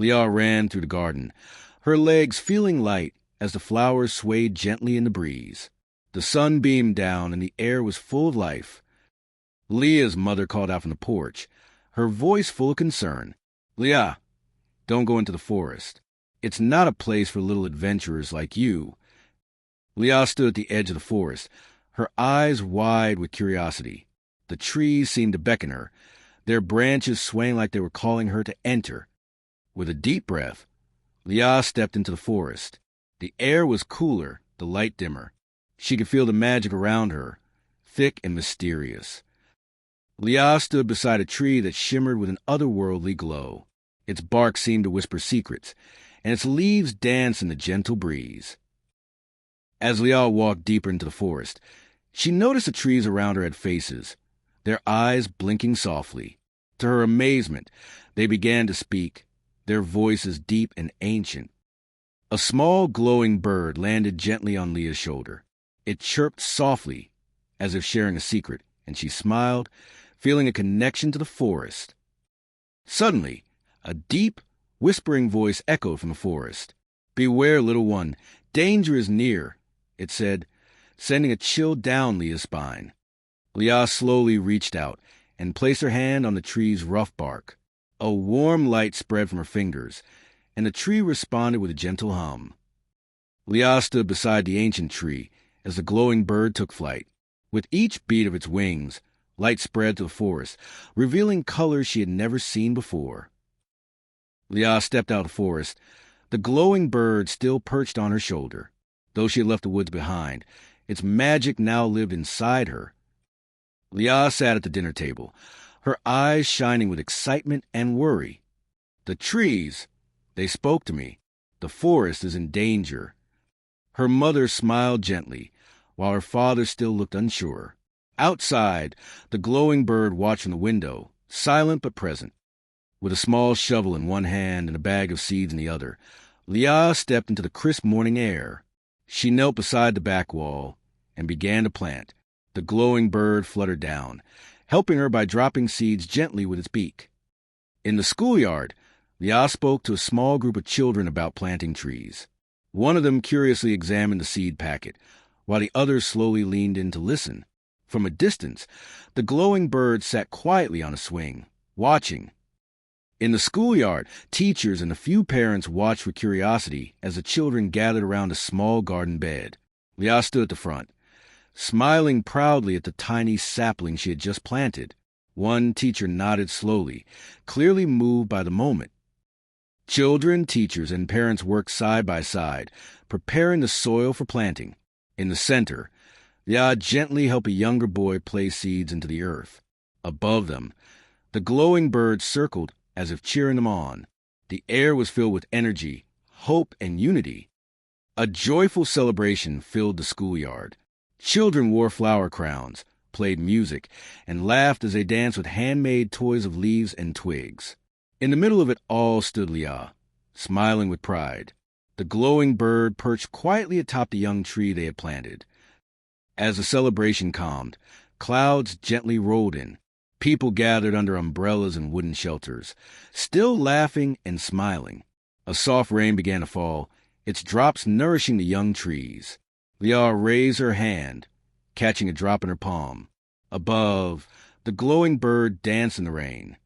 Leah ran through the garden, her legs feeling light as the flowers swayed gently in the breeze. The sun beamed down and the air was full of life. Leah's mother called out from the porch, her voice full of concern. "Leah, don't go into the forest. It's not a place for little adventurers like you." Leah stood at the edge of the forest, her eyes wide with curiosity. The trees seemed to beckon her, their branches swaying like they were calling her to enter. With a deep breath, Leah stepped into the forest. The air was cooler, the light dimmer. She could feel the magic around her, thick and mysterious. Leah stood beside a tree that shimmered with an otherworldly glow. Its bark seemed to whisper secrets, and its leaves danced in the gentle breeze. As Leah walked deeper into the forest, she noticed the trees around her had faces, their eyes blinking softly. To her amazement, they began to speak, their voices deep and ancient. A small glowing bird landed gently on Leah's shoulder. It chirped softly, as if sharing a secret, and she smiled, feeling a connection to the forest. Suddenly, a deep, whispering voice echoed from the forest. "Beware, little one, danger is near," it said, sending a chill down Leah's spine. Leah slowly reached out and placed her hand on the tree's rough bark. A warm light spread from her fingers, and the tree responded with a gentle hum. Leah stood beside the ancient tree as the glowing bird took flight. With each beat of its wings, light spread to the forest, revealing colors she had never seen before. Leah stepped out of the forest, the glowing bird still perched on her shoulder. Though she had left the woods behind, its magic now lived inside her. Leah sat at the dinner table, her eyes shining with excitement and worry. "The trees, they spoke to me. The forest is in danger." Her mother smiled gently, while her father still looked unsure. Outside, the glowing bird watched from the window, silent but present. With a small shovel in one hand and a bag of seeds in the other, Leah stepped into the crisp morning air. She knelt beside the back wall and began to plant. The glowing bird fluttered down, helping her by dropping seeds gently with its beak. In the schoolyard, Leah spoke to a small group of children about planting trees. One of them curiously examined the seed packet, while the others slowly leaned in to listen. From a distance, the glowing bird sat quietly on a swing, watching. In the schoolyard, teachers and a few parents watched with curiosity as the children gathered around a small garden bed. Leah stood at the front, smiling proudly at the tiny sapling she had just planted. One teacher nodded slowly, clearly moved by the moment. Children, teachers, and parents worked side by side, preparing the soil for planting. In the center, Leah gently helped a younger boy place seeds into the earth. Above them, the glowing bird circled as if cheering them on. The air was filled with energy, hope, and unity. A joyful celebration filled the schoolyard. Children wore flower crowns, played music, and laughed as they danced with handmade toys of leaves and twigs. In the middle of it all stood Leah, smiling with pride. The glowing bird perched quietly atop the young tree they had planted. As the celebration calmed, clouds gently rolled in. People gathered under umbrellas and wooden shelters, still laughing and smiling. A soft rain began to fall, its drops nourishing the young trees. Leah raised her hand, catching a drop in her palm. Above, the glowing bird danced in the rain.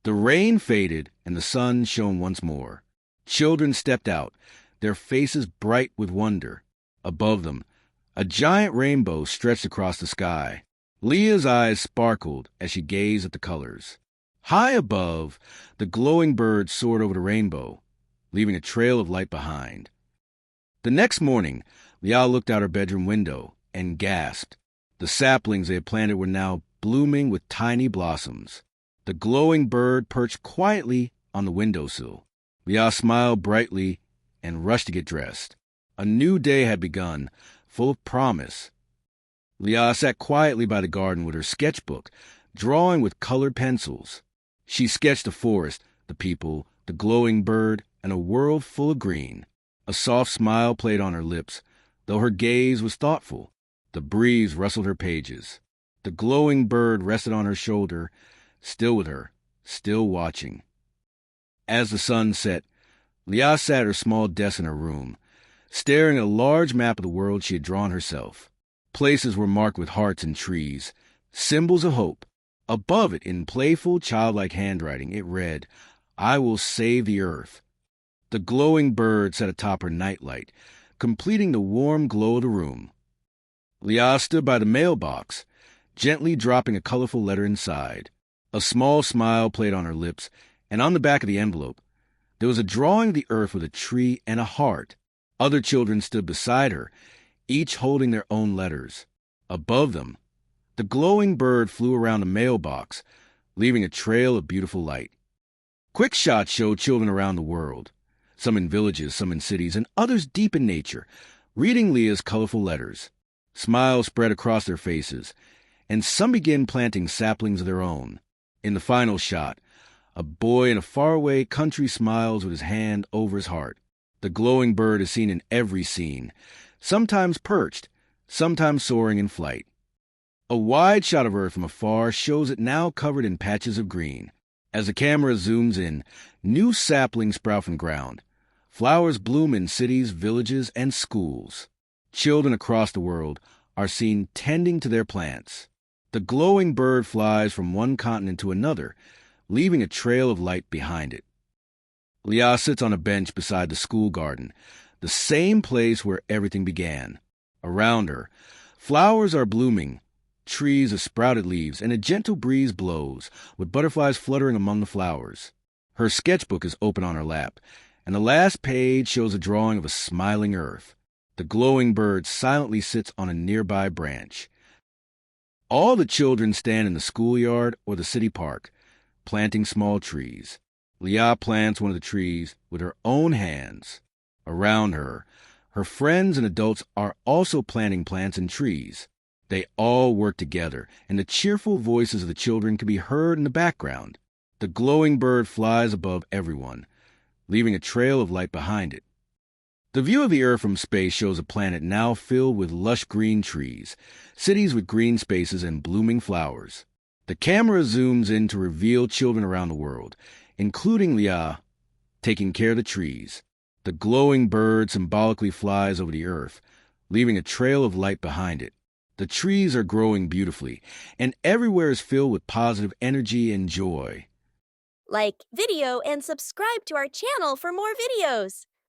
The rain faded, and the sun shone once more. Children stepped out, their faces bright with wonder. Above them, a giant rainbow stretched across the sky. Leah's eyes sparkled as she gazed at the colors. High above, the glowing bird soared over the rainbow, leaving a trail of light behind. The next morning, Leah looked out her bedroom window and gasped. The saplings they had planted were now blooming with tiny blossoms. The glowing bird perched quietly on the windowsill. Leah smiled brightly and rushed to get dressed. A new day had begun, full of promise. Leah sat quietly by the garden with her sketchbook, drawing with colored pencils. She sketched the forest, the people, the glowing bird, and a world full of green. A soft smile played on her lips, though her gaze was thoughtful. The breeze rustled her pages. The glowing bird rested on her shoulder, still with her, still watching. As the sun set, Leah sat at her small desk in her room, staring at a large map of the world she had drawn herself. Places were marked with hearts and trees, symbols of hope. Above it, in playful, childlike handwriting, it read, "I will save the earth." The glowing bird sat atop her nightlight, completing the warm glow of the room. Leah stood by the mailbox, gently dropping a colorful letter inside. A small smile played on her lips, and on the back of the envelope, there was a drawing of the earth with a tree and a heart. Other children stood beside her, each holding their own letters. Above them, the glowing bird flew around the mailbox, leaving a trail of beautiful light. Quick shots showed children around the world, some in villages, some in cities, and others deep in nature, reading Leah's colorful letters. Smiles spread across their faces, and some began planting saplings of their own. In the final shot, a boy in a faraway country smiles with his hand over his heart. The glowing bird is seen in every scene, sometimes perched, sometimes soaring in flight. A wide shot of Earth from afar shows it now covered in patches of green. As the camera zooms in, new saplings sprout from ground. Flowers bloom in cities, villages, and schools. Children across the world are seen tending to their plants. The glowing bird flies from one continent to another, leaving a trail of light behind it. Leah sits on a bench beside the school garden, the same place where everything began. Around her, flowers are blooming, trees of sprouted leaves, and a gentle breeze blows, with butterflies fluttering among the flowers. Her sketchbook is open on her lap, and the last page shows a drawing of a smiling earth. The glowing bird silently sits on a nearby branch. All the children stand in the schoolyard or the city park, planting small trees. Leah plants one of the trees with her own hands. Around her, her friends and adults are also planting plants and trees. They all work together, and the cheerful voices of the children can be heard in the background. The glowing bird flies above everyone, leaving a trail of light behind it. The view of the Earth from space shows a planet now filled with lush green trees, cities with green spaces and blooming flowers. The camera zooms in to reveal children around the world, including Leah, taking care of the trees. The glowing bird symbolically flies over the Earth, leaving a trail of light behind it. The trees are growing beautifully, and everywhere is filled with positive energy and joy. Like video and subscribe to our channel for more videos.